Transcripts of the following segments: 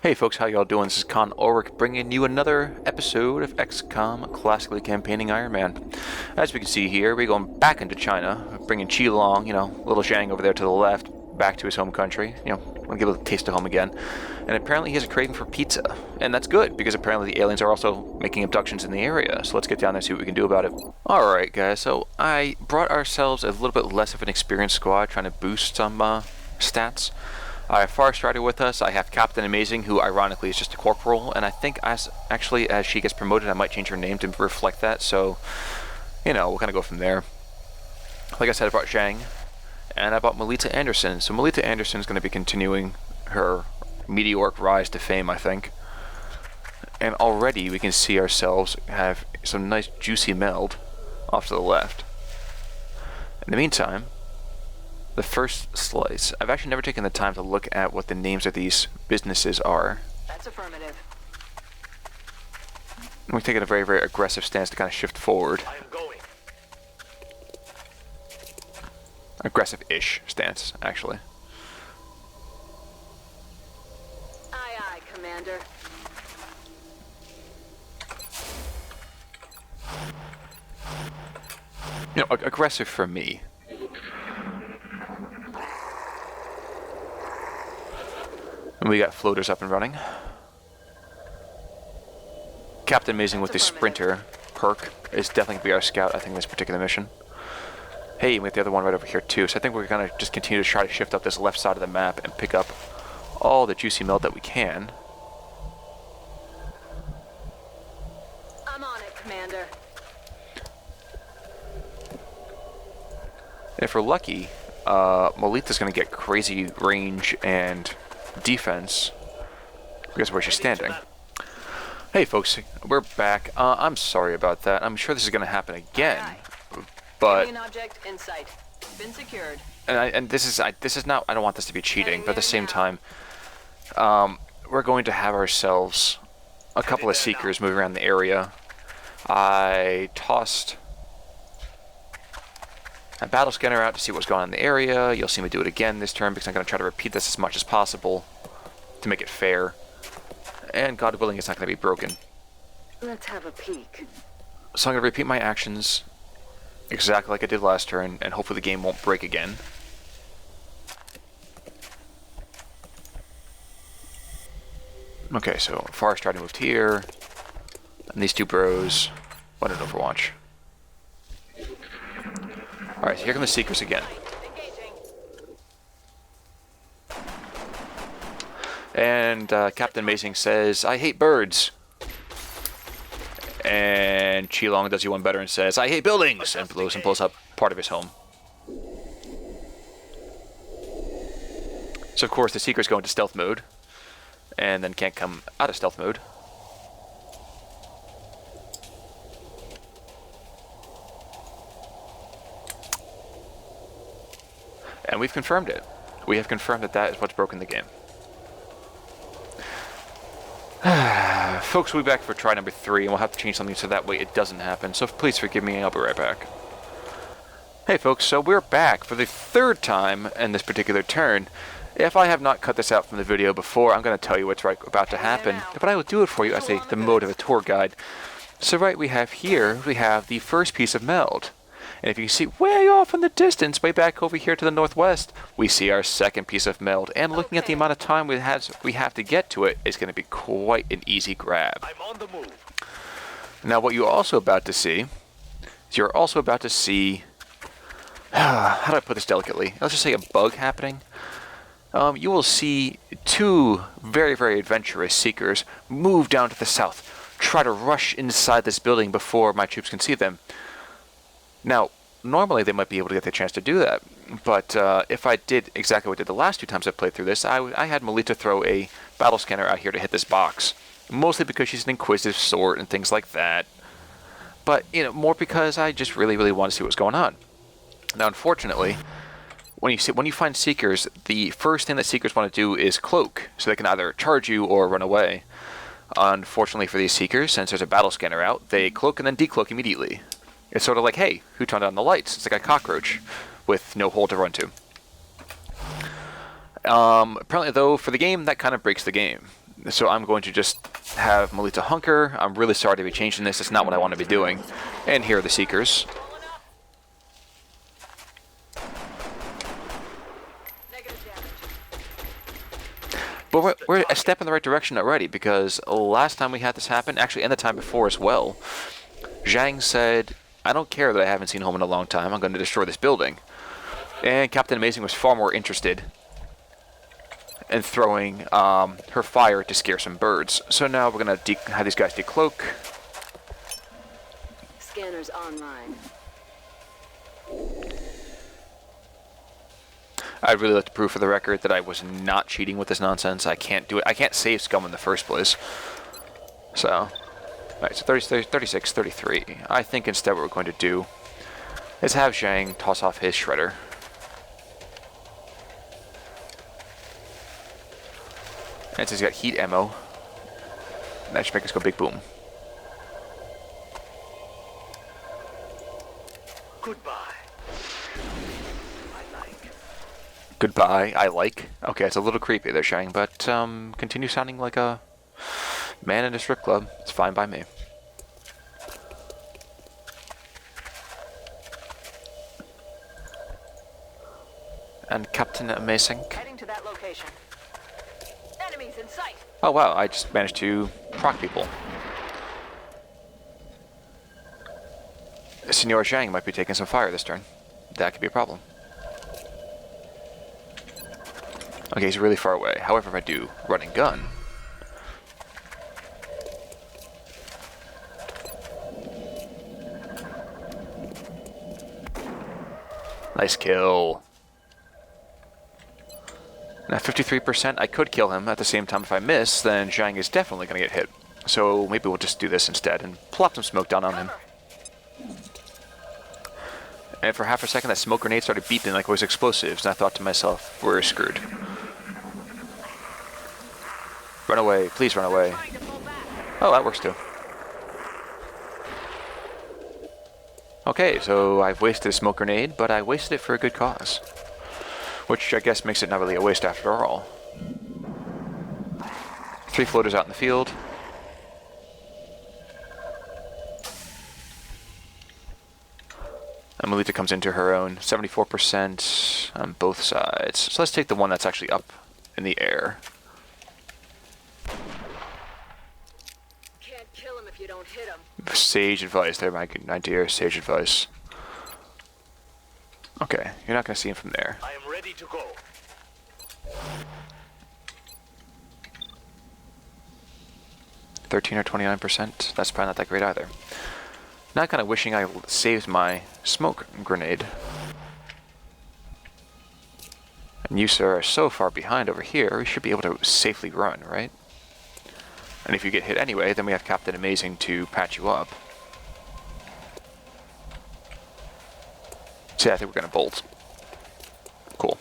Hey folks, how y'all doing? This is Con Ulrich bringing you another episode of XCOM classically campaigning Ironman. As we can see here, we're going back into China, bringing Qi along, little Zhang over there to the left, back to his home country, want to give it a taste of home again. And apparently he has a craving for pizza. And that's good, because apparently the aliens are also making abductions in the area. So let's get down there and see what we can do about it. Alright guys, so I brought ourselves a little bit less of an experienced squad, trying to boost some stats. I have Farstrider with us. I have Captain Amazing, who ironically is just a corporal, and I think as she gets promoted, I might change her name to reflect that. So, we'll kind of go from there. Like I said, I brought Zhang, and I brought Melita Anderson. So Melita Anderson is going to be continuing her meteoric rise to fame, I think. And already we can see ourselves have some nice juicy meld off to the left. In the meantime, the first slice. I've actually never taken the time to look at what the names of these businesses are. That's affirmative. We're taking a very, very aggressive stance to kind of shift forward. I am going. Aggressive-ish stance, actually. Aye, aye, Commander. Aggressive for me. And we got Fwoaters up and running. Captain Amazing with the Sprinter perk is definitely going to be our scout, I think, in this particular mission. Hey, we got the other one right over here too, so I think we're going to just continue to try to shift up this left side of the map and pick up all the juicy melt that we can. I'm on it, Commander. And if we're lucky, Melita's going to get crazy range and defense because of where she's standing. Hey folks, we're back. I'm sorry about that. I'm sure this is going to happen again, but Alien object in sight. Been secured. and this is not. I don't want this to be cheating, but at the same time, we're going to have ourselves a couple of seekers moving around the area. I tossed a battle scanner out to see what's going on in the area. You'll see me do it again this turn because I'm going to try to repeat this as much as possible to make it fair. And God willing, it's not going to be broken. Let's have a peek. So I'm going to repeat my actions exactly like I did last turn, and hopefully the game won't break again. Okay, so Farstrider moved here, and these two bros went in Overwatch. Alright, so here come the Seekers again. And Captain Amazing says, I hate birds. And Qilong does you one better and says, I hate buildings, and pulls up part of his home. So of course the Seekers go into stealth mode, and then can't come out of stealth mode. And we've confirmed it. We have confirmed that that is what's broken the game. Folks, we'll be back for try number 3, and we'll have to change something so that way it doesn't happen. So please forgive me, and I'll be right back. Hey folks, so we're back for the third time in this particular turn. If I have not cut this out from the video before, I'm going to tell you what's about to happen, but I will do it for you as the mode of a tour guide. So we have the first piece of meld. And if you can see way off in the distance, way back over here to the northwest, we see our second piece of meld. And looking at the amount of time we have to get to it, it's going to be quite an easy grab. I'm on the move. Now what you're also about to see is how do I put this delicately? Let's just say a bug happening. You will see two very, very adventurous Seekers move down to the south, try to rush inside this building before my troops can see them. Now, normally they might be able to get the chance to do that, but if I did exactly what I did the last 2 times I played through this, I had Melita throw a battle scanner out here to hit this box, mostly because she's an inquisitive sort and things like that, but more because I just really, really want to see what's going on. Now, unfortunately, when you find Seekers, the first thing that Seekers want to do is cloak, so they can either charge you or run away. Unfortunately for these Seekers, since there's a battle scanner out, they cloak and then decloak immediately. It's sort of like, hey, who turned on the lights? It's like a cockroach with no hole to run to. Apparently, though, for the game, that kind of breaks the game. So I'm going to just have Melita hunker. I'm really sorry to be changing this. It's not what I want to be doing. And here are the Seekers. But we're a step in the right direction already, because last time we had this happen, actually, and the time before as well, Zhang said, I don't care that I haven't seen home in a long time, I'm going to destroy this building. And Captain Amazing was far more interested in throwing her fire to scare some birds. So now we're going to have these guys decloak. Scanners online. I'd really like to prove for the record that I was not cheating with this nonsense. I can't do it. I can't save scum in the first place. So, alright, so 36, 33. I think instead what we're going to do is have Zhang toss off his shredder. And since he's got heat ammo, that should make us go big boom. Goodbye. Goodbye, I like. Okay, it's a little creepy there, Zhang, but continue sounding like a man in a strip club. It's fine by me. And Captain Amazing. Heading to that location. Enemies in sight. Oh wow, I just managed to proc people. Senor Zhang might be taking some fire this turn. That could be a problem. Okay, he's really far away. However, if I do run and gun... Nice kill. Now 53%, I could kill him. At the same time, if I miss, then Zhang is definitely going to get hit. So maybe we'll just do this instead and plop some smoke down on him. And for half a second, that smoke grenade started beeping like it was explosives, and I thought to myself, we're screwed. Run away, please run away. Oh, that works too. Okay, so I've wasted a smoke grenade, but I wasted it for a good cause. Which I guess makes it not really a waste after all. 3 floaters out in the field. And Melita comes into her own 74% on both sides. So let's take the one that's actually up in the air. Can't kill him if you don't hit him. Sage advice there, my dear. Sage advice. Okay, you're not going to see him from there. I am ready to go. 13 or 29%. That's probably not that great either. Not kind of wishing I saved my smoke grenade. And you, sir, are so far behind over here, we should be able to safely run, right? And if you get hit anyway, then we have Captain Amazing to patch you up. So yeah, I think we're going to bolt. Cool.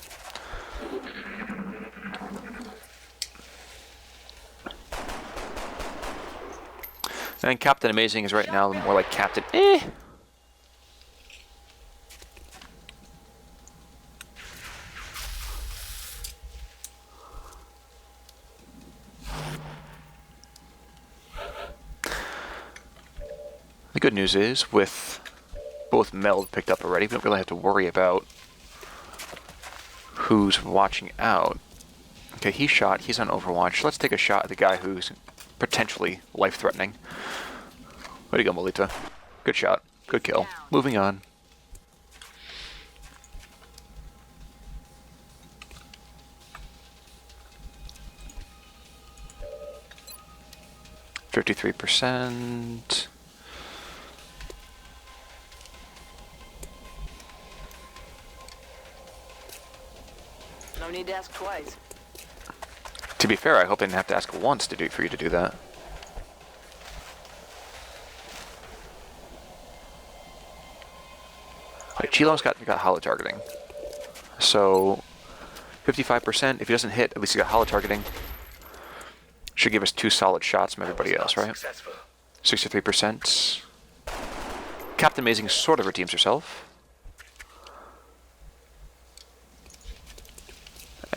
And Captain Amazing is right now more like Captain The good news is, with both meld picked up already, we don't really have to worry about who's watching out. Okay, he's shot. He's on Overwatch. Let's take a shot at the guy who's potentially life-threatening. Way to go, Melita. Good shot. Good kill. Moving on. %. No need to ask twice. To be fair, I hope I didn't have to ask once to for you to do that. Right, Chilo's got holo targeting. So 55%. If he doesn't hit, at least he got holo targeting. Should give us 2 solid shots from everybody else, right? 63%. Captain Amazing sort of redeems herself.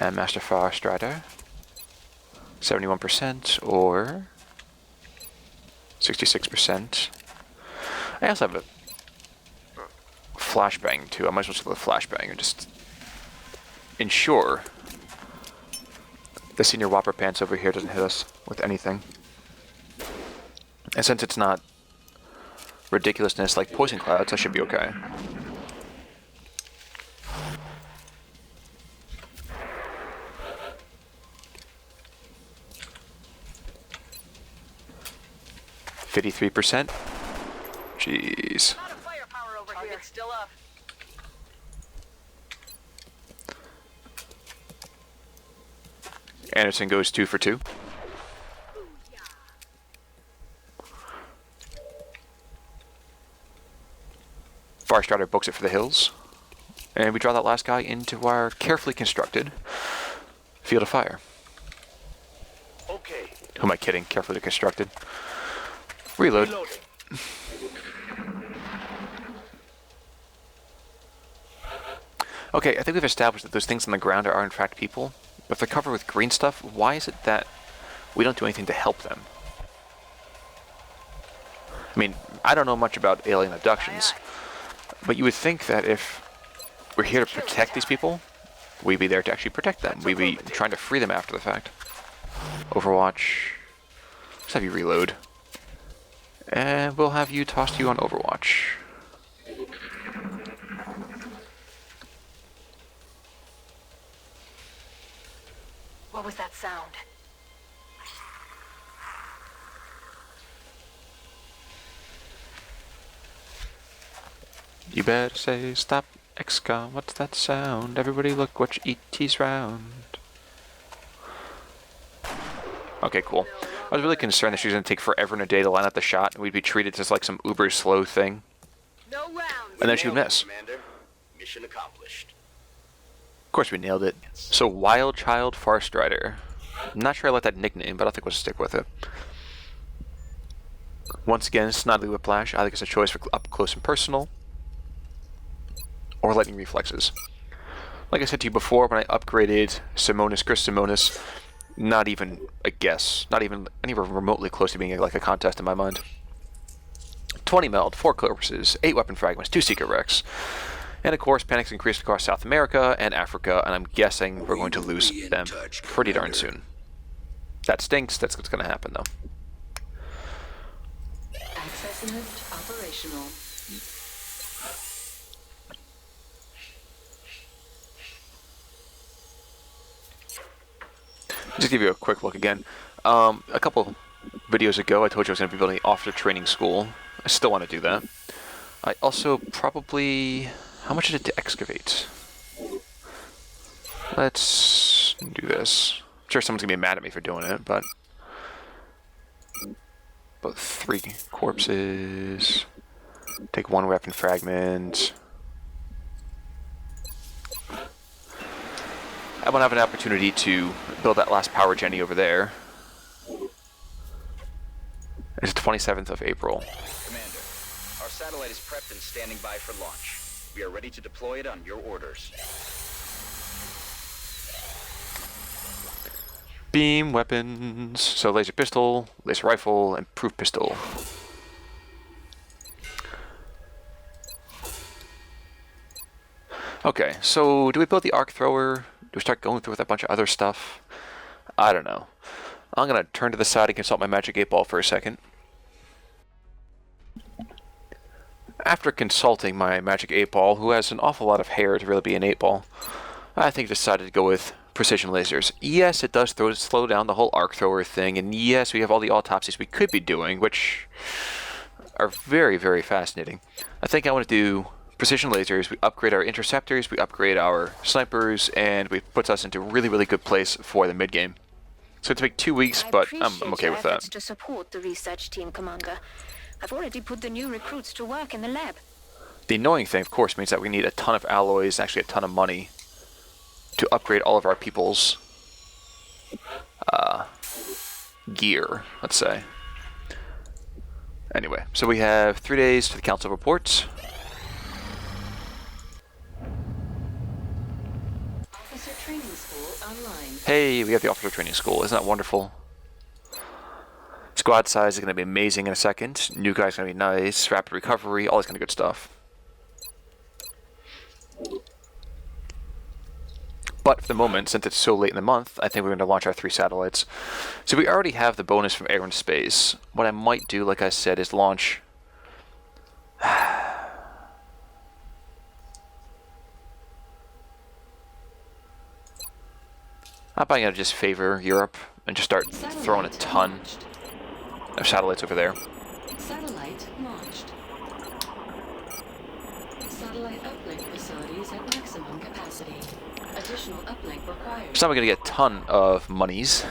And Master Far Strider. 71% or 66%. I also have a flashbang too. I might as well just go with flashbang and just ensure the senior whopper pants over here doesn't hit us with anything. And since it's not ridiculousness like poison clouds, I should be okay. %. Jeez. Lot of firepower over here. Target's still up. Anderson goes 2 for 2. Farstrider books it for the hills. And we draw that last guy into our carefully constructed field of fire. Okay. Who am I kidding? Carefully constructed. Reload. Reloading. Okay, I think we've established that those things on the ground are in fact people. But if they're covered with green stuff, why is it that we don't do anything to help them? I mean, I don't know much about alien abductions, but you would think that if we're here to protect these people, we'd be there to actually protect them. We'd be trying to free them after the fact. Overwatch. Let's have you reload. And we'll have you toss you on Overwatch. What was that sound? You better say, stop, XCOM, what's that sound? Everybody look, watch ET's round. Okay, cool. I was really concerned that she was going to take forever and a day to line up the shot, and we'd be treated as like some uber slow thing. No rounds. And then she would miss. Commander. Mission accomplished. Of course we nailed it. So, Wild Child Farstrider. I'm not sure I like that nickname, but I think we'll stick with it. Once again, Snidely Whiplash. I think it's a choice for up close and personal. Or lightning reflexes. Like I said to you before, when I upgraded Chris Simonis, not even a guess. Not even anywhere remotely close to being like a contest in my mind. 20 meld, 4 corpses, 8 weapon fragments, 2 secret wrecks. And of course, panics increased across South America and Africa, and I'm guessing we're going to lose them pretty darn soon. That stinks. That's what's going to happen, though. Access lift operational. Just give you a quick look again. A couple videos ago, I told you I was going to be building an officer training school. I still want to do that. I also probably... How much is it to excavate? Let's do this. I'm sure someone's going to be mad at me for doing it, but... About 3 corpses. Take 1 weapon fragment. I want to have an opportunity to build that last power genny over there. It's the 27th of April. Commander, our satellite is prepped and standing by for launch. We are ready to deploy it on your orders. Beam weapons. So laser pistol, laser rifle, and proof pistol. Okay, so do we build the arc thrower? Do we start going through with a bunch of other stuff? I don't know. I'm going to turn to the side and consult my magic 8-ball for a second. After consulting my magic 8-ball, who has an awful lot of hair to really be an 8-ball, I think I decided to go with precision lasers. Yes, it does slow down the whole arc thrower thing, and yes, we have all the autopsies we could be doing, which are very, very fascinating. I think I want to do precision lasers. We upgrade our interceptors, we upgrade our snipers, and it puts us into a really, really good place for the mid-game. So it'll take 2 weeks, but I'm okay with that. To support the research team, Commander. I've already put the new recruits to work in the lab. The annoying thing, of course, means that we need a ton of alloys, actually a ton of money, to upgrade all of our people's gear, let's say. Anyway, so we have 3 days to the Council reports. Officer training school online. Hey, we have the officer training school. Isn't that wonderful? Squad size is going to be amazing in a second. New guy's going to be nice. Rapid recovery, all this kind of good stuff. But for the moment, since it's so late in the month, I think we're going to launch our 3 satellites. So we already have the bonus from air and space. What I might do, like I said, is launch... I'm probably going to just favor Europe and just start throwing a ton of satellites over there. Satellite launched. Satellite uplink facilities at maximum capacity. Additional uplink required. So now we're going to get a ton of monies.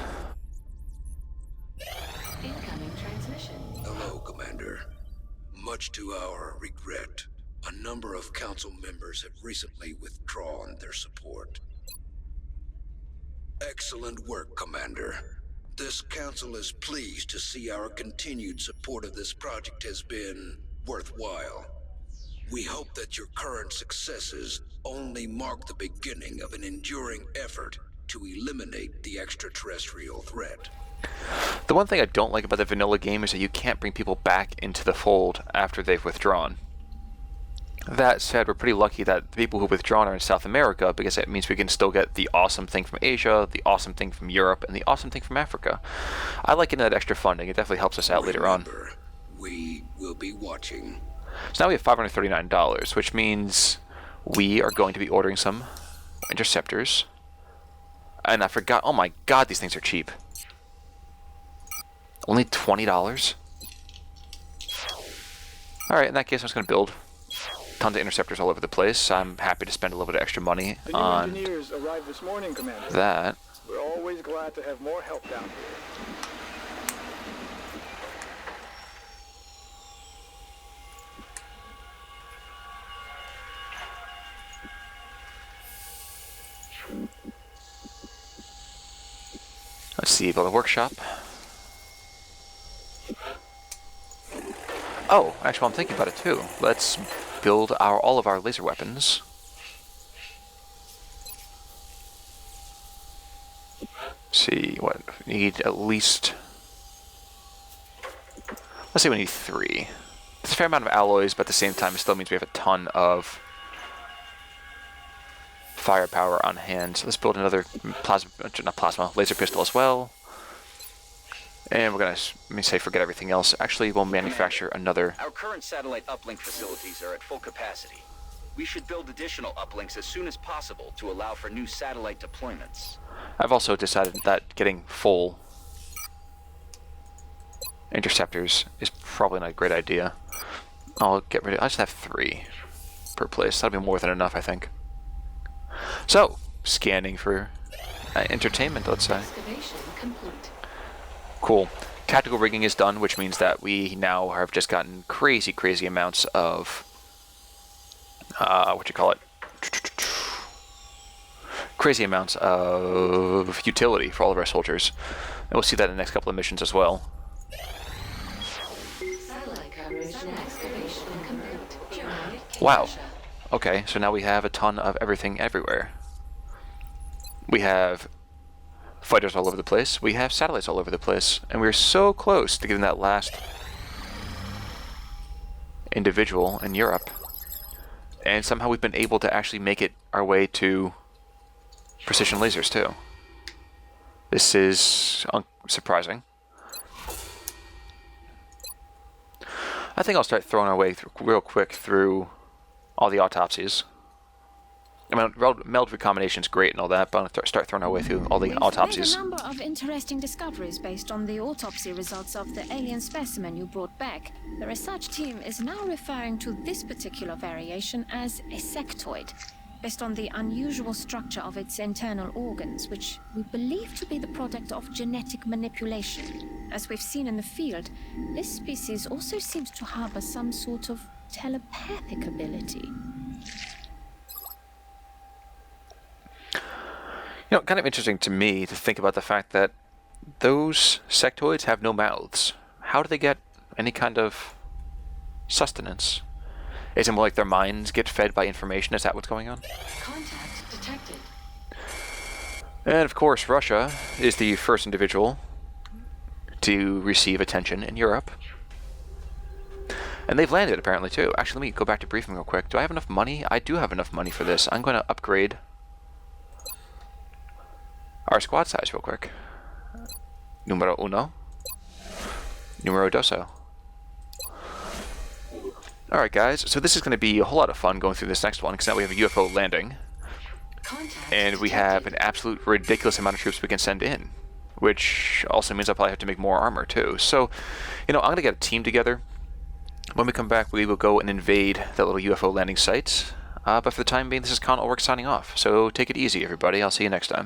Incoming transmission. Hello, Commander. Much to our regret, a number of council members have recently withdrawn their support. Excellent work, Commander. This council is pleased to see our continued support of this project has been worthwhile. We hope that your current successes only mark the beginning of an enduring effort to eliminate the extraterrestrial threat. The one thing I don't like about the vanilla game is that you can't bring people back into the fold after they've withdrawn. That said, we're pretty lucky that the people who've withdrawn are in South America, because that means we can still get the awesome thing from Asia, the awesome thing from Europe, and the awesome thing from Africa. I like getting that extra funding. It definitely helps us out later on. We will be watching. So now we have $539, which means we are going to be ordering some interceptors. And I forgot, oh my god, these things are cheap. Only $20? Alright, in that case I'm just going to build tons of interceptors all over the place. I'm happy to spend a little bit of extra money The new on engineers arrived this morning, Commander. that. We're always glad to have more help down here. Let's see, build a workshop. Oh, actually, while I'm thinking about it too, let's build all of our laser weapons. See, what, we need at least... Let's say we need 3. It's a fair amount of alloys, but at the same time it still means we have a ton of firepower on hand. So let's build another laser pistol as well. And we're gonna, let me say, forget everything else. Actually, we'll manufacture another. Our current satellite uplink facilities are at full capacity. We should build additional uplinks as soon as possible to allow for new satellite deployments. I've also decided that getting full interceptors is probably not a great idea. I'll just have 3 per place. That'll be more than enough, I think. So, scanning for entertainment, let's say. Excavation complete. Cool. Tactical rigging is done, which means that we now have just gotten crazy amounts of crazy amounts of utility for all of our soldiers. And we'll see that in the next couple of missions as well. Satellite coverage and excavation complete. Germany, Wow. Russia. Okay, so now we have a ton of everything everywhere. We have fighters all over the place. We have satellites all over the place. And we're so close to getting that last individual in Europe. And somehow we've been able to actually make it our way to precision lasers too. This is surprising. I think I'll start throwing our way real quick through all the autopsies. I mean, meld recombination is great and all that, but I'll start throwing our way through all the autopsies. We've made a number of interesting discoveries based on the autopsy results of the alien specimen you brought back. The research team is now referring to this particular variation as a sectoid, based on the unusual structure of its internal organs, which we believe to be the product of genetic manipulation. As we've seen in the field, this species also seems to harbor some sort of telepathic ability. You know, kind of interesting to me to think about the fact that those sectoids have no mouths. How do they get any kind of sustenance? Is it more like their minds get fed by information? Is that what's going on? Contact detected. And of course, Russia is the first individual to receive attention in Europe. And they've landed, apparently, too. Actually, let me go back to briefing real quick. Do I have enough money? I do have enough money for this. I'm going to upgrade our squad size real quick. Numero uno. Numero doso. Alright, guys. So this is going to be a whole lot of fun going through this next one, because now we have a UFO landing. Contact And we have an absolute ridiculous amount of troops we can send in. Which also means I'll probably have to make more armor, too. So, I'm going to get a team together. When we come back, we will go and invade that little UFO landing site. But for the time being, this is Con Ulrich signing off. So take it easy, everybody. I'll see you next time.